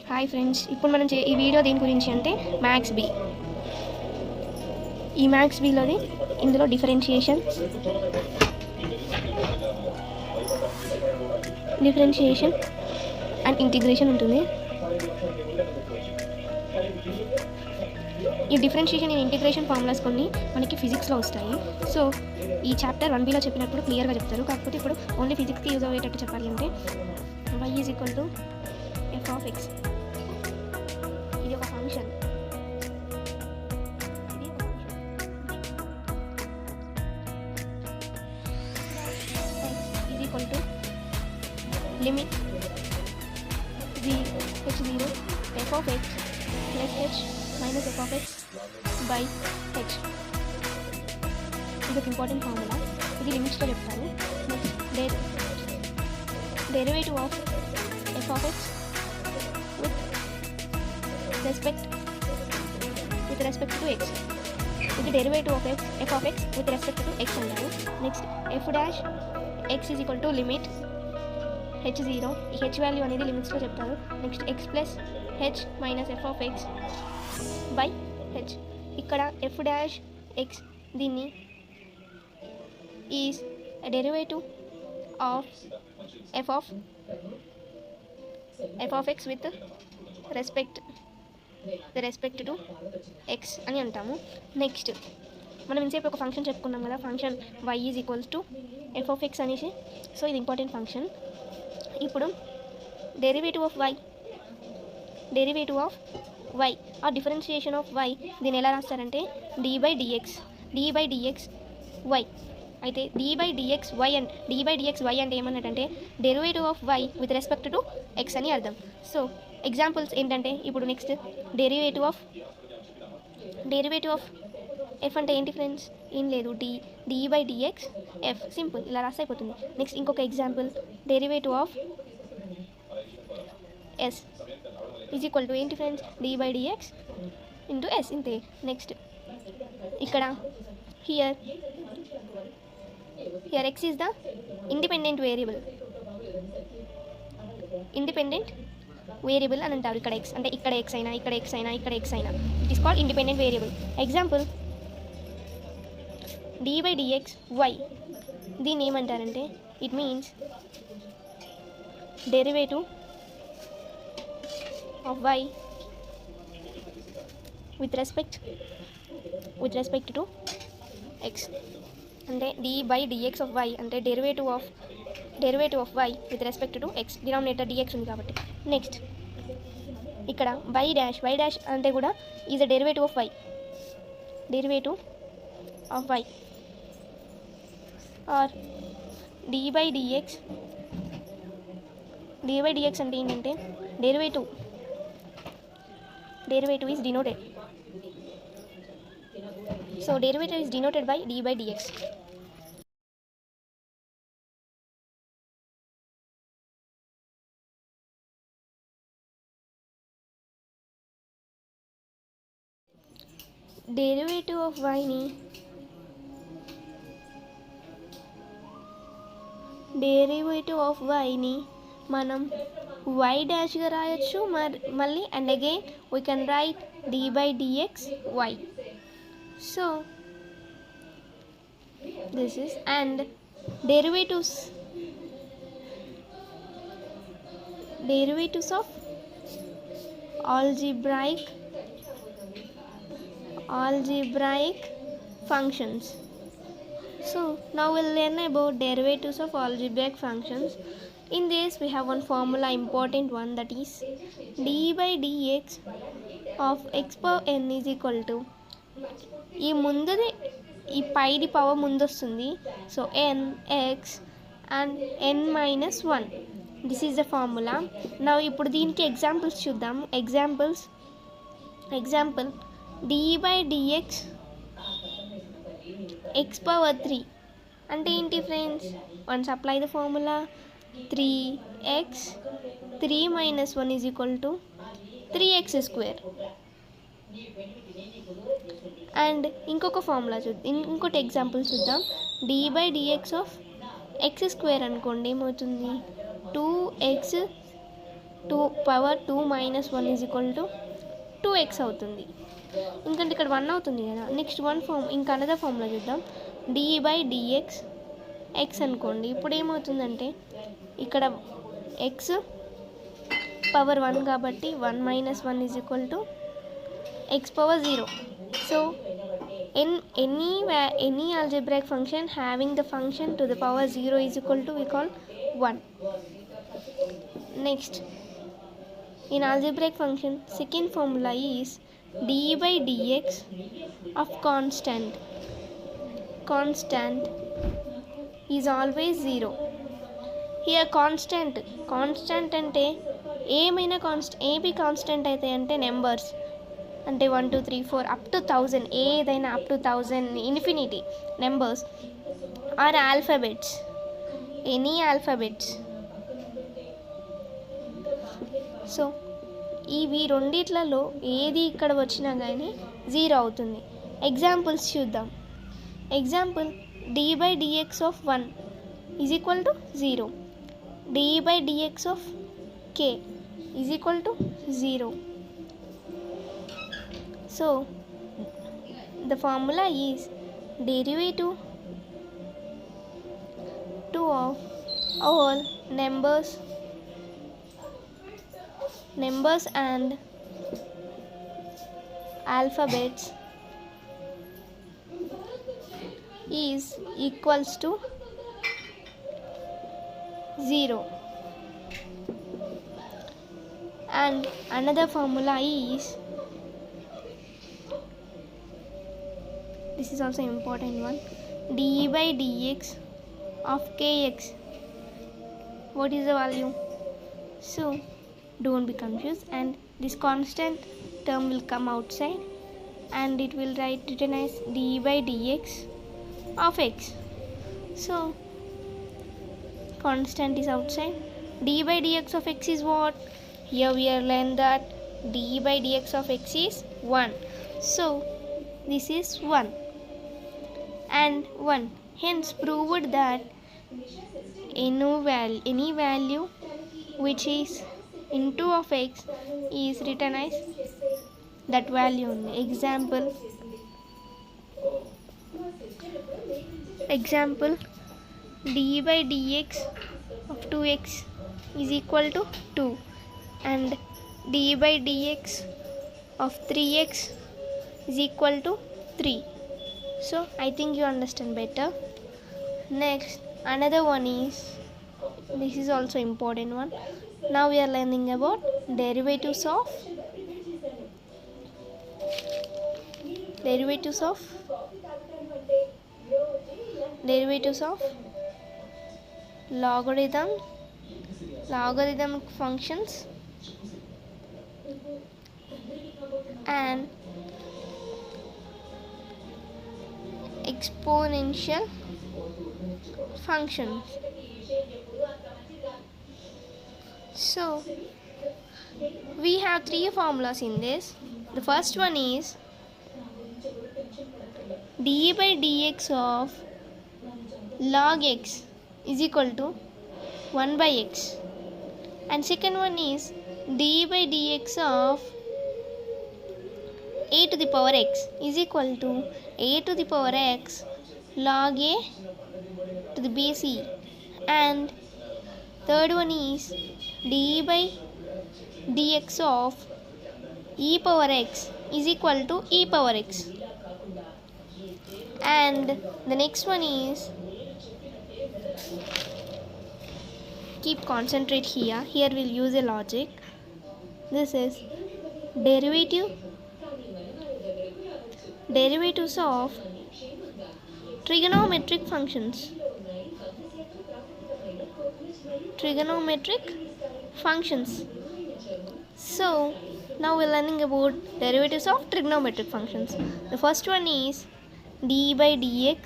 Hi friends, ఇప్పుడు మనం ఈ వీడియో దేని గురించి అంటే మ్యాథ్స్ బి. ఈ మ్యాథ్స్ బిలోది ఇందులో డిఫరెన్షియేషన్ అండ్ ఇంటిగ్రేషన్ ఉంటుంది. ఈ డిఫరెన్షియేషన్ అండ్ ఇంటిగ్రేషన్ ఫార్ములాస్ కొన్ని మనకి ఫిజిక్స్లో వస్తాయి. సో ఈ చాప్టర్ 1Bలో చెప్పినప్పుడు క్లియర్గా చెప్తారు. కాకపోతే ఇప్పుడు ఓన్లీ ఫిజిక్స్కి యూజ్ అయ్యేటట్టు చెప్పాలి అంటే y is equal to F of X. ఇది ఒక function. Is equal to limit h0 f of x plus h minus f of x by h. ఇది ఒక ఇంపార్టెంట్ ఫార్ములా. ఇది లిమిట్స్తో చెప్తారు. Derivative of f of x with respect to x. ఇది derivative of f of x with respect to x అంటారు. Next f dash x is equal to limit h0. ఈ h value అనేది లిమిట్స్లో చెప్తారు. Next x plus h minus f of x by h. ఇక్కడ f dash x దీన్ని is derivative of f of x with respect to X అని అంటాము. Next మనం ఇంతసేపు ఒక ఫంక్షన్ చెప్పుకున్నాం కదా, function y is equals to F of X అనేసి. సో ఇది ఇంపార్టెంట్ ఫంక్షన్. ఇప్పుడు డెరివేటివ్ ఆఫ్ y ఆ డిఫరెన్షియేషన్ ఆఫ్ y దీన్ని ఎలా రాస్తారంటే d బై డిఎక్స్ y. అయితే d బై డిఎక్స్ వై అంటే ఏమన్నట్టంటే derivative of y with respect to x అని అర్థం. సో ఎగ్జాంపుల్స్ ఏంటంటే ఇప్పుడు నెక్స్ట్ డెరివేటివ్ ఆఫ్ f అంటే ఏంటి ఫ్రెండ్స్? ఏం లేదు, d by dx f. Simple, ఇలా రాస్తే అయిపోతుంది. నెక్స్ట్ ఇంకొక example derivative of s is equal to ఏంటి friends? d by dx into s, ఇంతే. నెక్స్ట్ ఇక్కడ here x is the independent variable అని అంటారు. ఇక్కడ x అంటే ఇక్కడ x అయినా it is called independent variable. Example d by dx y. దీన్ని ఏమంటారంటే it means derivative of y with respect to x. అంటే d by dx of y అంటే derivative of y with respect to x. Denominator dx ఉంది కాబట్టి. Next ఇక్కడ y dash అంటే కూడా is a derivative of y or d by dx అంటే ఏంటంటే derivative is denoted. So derivative is denoted by d by dx. Derivative of వైని మనం y డాష్గా రాయొచ్చు. మళ్ళీ and again we can write d by dx y. So this is, and derivatives of algebraic functions. So now we'll learn about derivatives of algebraic functions. In this we have one formula, important one, that is d by dx of x power n is equal to, ఈ ముందుది ఈ పైది power ముందు వస్తుంది. So n x and n minus 1. This is the formula. నా ఇప్పుడు దీనికి examples చూద్దాం. Example d by dx x power 3 అంటే ఏంటి friends? Once apply the formula 3x 3 minus 1 is equal to 3x square. And ఇంకొక formula ఇంకోటి example చూద్దాం. d by dx of x square అనుకోండి, ఏమవుతుంది? 2x 2 minus 1 is equal to 2x అవుతుంది. ఎందుకంటే ఇక్కడ 1 అవుతుంది కదా. నెక్స్ట్ ఇంకా అనదర్ ఫార్ములా చూద్దాం. d/dx x అనుకోండి. ఇప్పుడు ఏమవుతుందంటే ఇక్కడ x పవర్ 1 కాబట్టి 1 minus 1 is equal to x power 0. So in any algebraic function having the function to the power 0 is equal to we call 1. Next, in algebraic function second formula is d/dx of constant is always 0. Here constant అంటే ఏమైనా AB constant అయితే అంటే numbers అంటే 1 2 3 4 up to 1000 ఏదైనా up to 1000 infinity numbers or alphabets, any alphabets. So ఇవి రెండిట్లలో ఏది ఇక్కడ వచ్చినా కానీ 0 అవుతుంది. ఎగ్జాంపుల్స్ చూద్దాం. Example d/dx of 1 is equal to 0. d/dx of k is equal to 0. So the formula is derivative of all numbers and alphabets is equals to 0. And another formula is, this is also important one, d/dx of kx. What is the value? So don't be confused, and this constant term will come outside and it will written as d/dx of x. So constant is outside. d/dx of x is what? Here we are learned that d/dx of x is 1. So this is 1 and 1. Hence proved that any value which is into of x is written as that value only. Example d/dx of 2x is equal to 2 and d/dx of 3x is equal to 3. So I think you understand better. Next, another one is, this is also important one. Now we are learning about derivatives of logarithmic functions and exponential functions. So we have 3 formulas in this. The first one is d/dx of log x is equal to 1/x, and second one is d/dx of a to the power x is equal to a to the power x log a to the base e, and third one is d/dx of e power x is equal to e power x, and the next one is, keep concentrate here we'll use a logic. This is derivatives of trigonometric functions. So now we're learning about derivatives of trigonometric functions. The first one is d/dx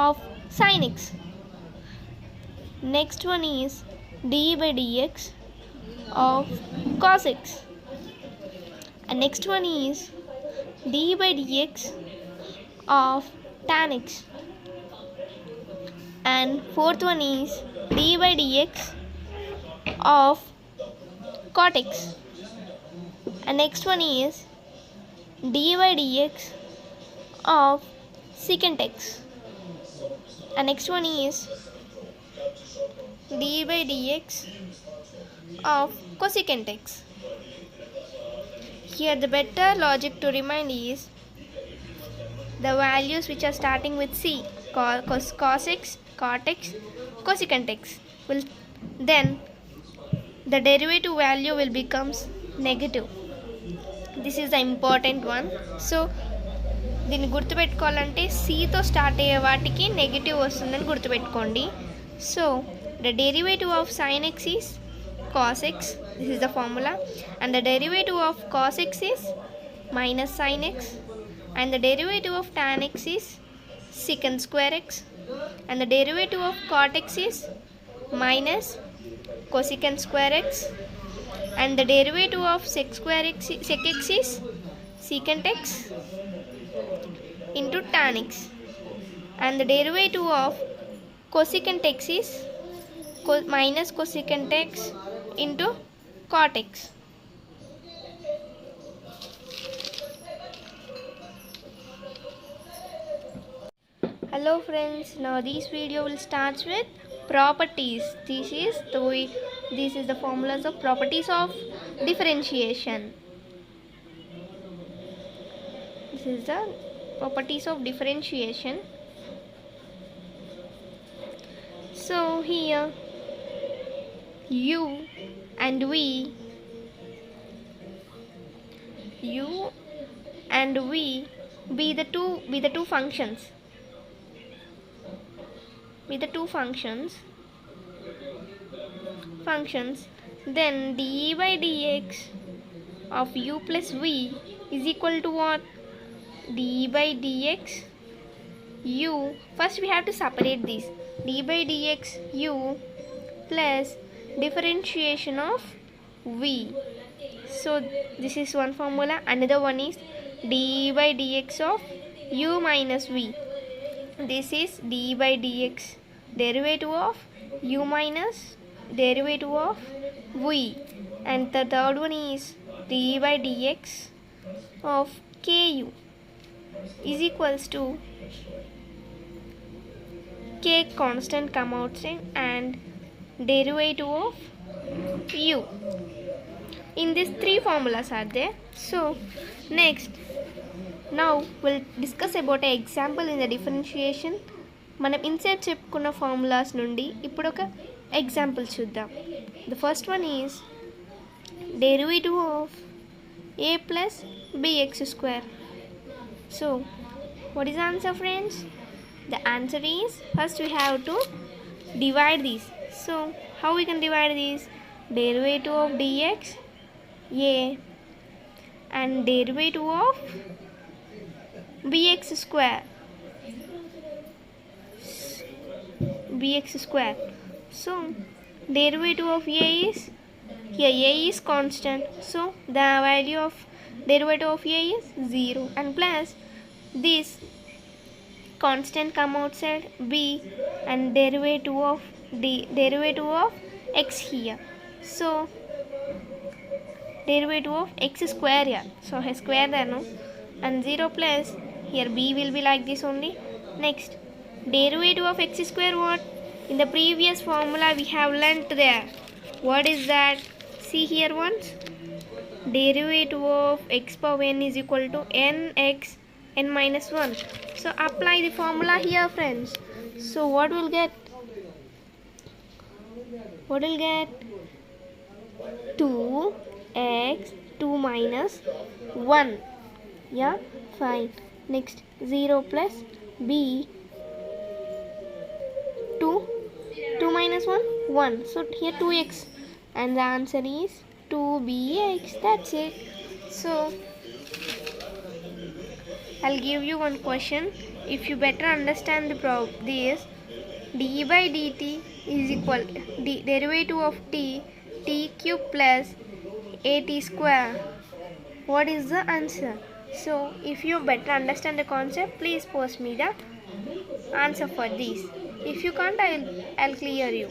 of sin x. Next one is d/dx of cos x, and next one is d/dx of tan x, and fourth one is d/dx of cot x, and next one is dy by dx of secant x, and next one is d by dx of cosecant x. Here the better logic to remind is the values which are starting with c, cos x, cot x, cosecant x, will then the derivative value will becomes negative. This is the important one. So దీన్ని గుర్తుపెట్టుకోవాలంటే సితో start అయ్యే వాటికి negative వస్తుందని గుర్తుపెట్టుకోండి. So the derivative of sin x is cos x, this is the formula, and the derivative of cos x is minus sin x, and the derivative of tan x is secant square x, and the derivative of cot x is minus cosecant square x, and the derivative of sec x is secant x into tan x, and the derivative of cosecant x is minus cosecant x into cot x. Hello friends, now this video will start with properties. This is the formulas of properties of differentiation. This is the properties of differentiation. So here u and v be the two functions, then d by dx of u plus v is equal to what? D by dx u, first we have to separate these, d by dx u plus differentiation of v. So this is one formula. Another one is d by dx of u minus v. This is d by dx derivative of u minus derivative of v. And the third one is d by dx of ku is equals to k constant come outside and derivative of u. In these three formulas are there. So next, now we'll discuss about an example in the differentiation. మనం inside చెప్పుకున్న formulas నుండి ఇప్పుడు ఒక example చూద్దాం. The first one is derivative of a plus bx square. So what is the answer, friends? The answer is, first we have to divide these. So how we can divide these? Derivative of dx a and derivative of bx square. So derivative of a is, here a is constant, so the value of derivative of a is 0, and plus this constant come outside b and derivative of x here. So derivative of x square here, so a square there, no, and 0 plus here b will be like this only. Next, derivative of x square, what? In the previous formula we have learnt there. What is that? See here once. Derivative of x power n is equal to nx n minus 1. So apply the formula here, friends. So what will get? 2x 2 minus 1. Yeah, fine. Next, 0 plus b 2 minus 1 1. So here 2x, and the answer is 2bx. That's it. So I'll give you one question. If you better understand this, d by dt is equal derivative of t cube plus at square. What is the answer? So if you better understand the concept, please post me the answer for this. If you can't, I'll clear you.